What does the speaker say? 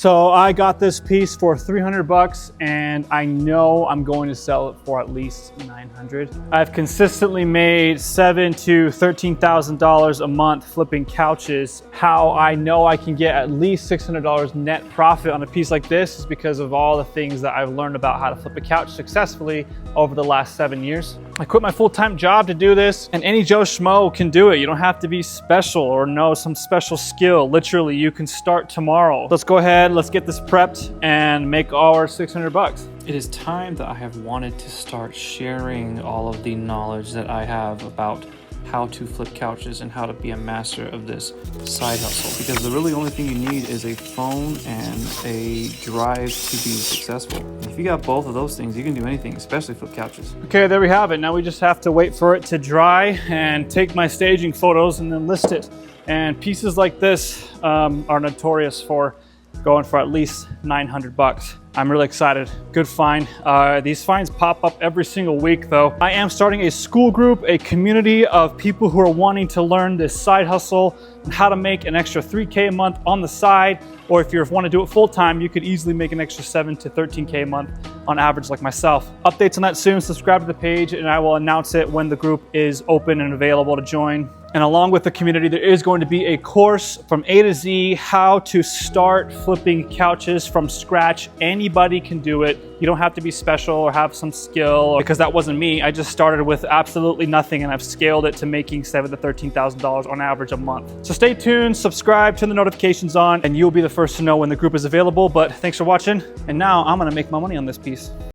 So I got this piece for 300 bucks and I know I'm going to sell it for at least 900. I've consistently made $7,000 to $13,000 a month flipping couches. How I know I can get at least $600 net profit on a piece like this is because of all the things that I've learned about how to flip a couch successfully over the last 7 years. I quit my full-time job to do this, and any Joe Schmo can do it. You don't have to be special or know some special skill. Literally, you can start tomorrow. Let's go ahead, let's get this prepped and make our 600 bucks. It is time that I have wanted to start sharing all of the knowledge that I have about how to flip couches and how to be a master of this side hustle, because the really only thing you need is a phone and a drive to be successful. If you got both of those things, you can do anything, especially flip couches. Okay, there we have it. Now we just have to wait for it to dry and take my staging photos and then list it. And pieces like this are notorious for going for at least 900 bucks. I'm really excited. Good find. These finds pop up every single week though. I am starting a school group, a community of people who are wanting to learn this side hustle and how to make an extra 3K a month on the side. Or if you want to do it full time, you could easily make an extra 7 to 13K a month on average like myself. Updates on that soon. Subscribe to the page and I will announce it when the group is open and available to join. And along with the community, there is going to be a course from A to Z, how to start flipping couches from scratch. Anybody can do it. You don't have to be special or have some skill, because that wasn't me. I just started with absolutely nothing and I've scaled it to making $7,000 to $13,000 on average a month. So stay tuned, subscribe, turn the notifications on, and you'll be the first to know when the group is available. But thanks for watching. And now I'm gonna make my money on this piece.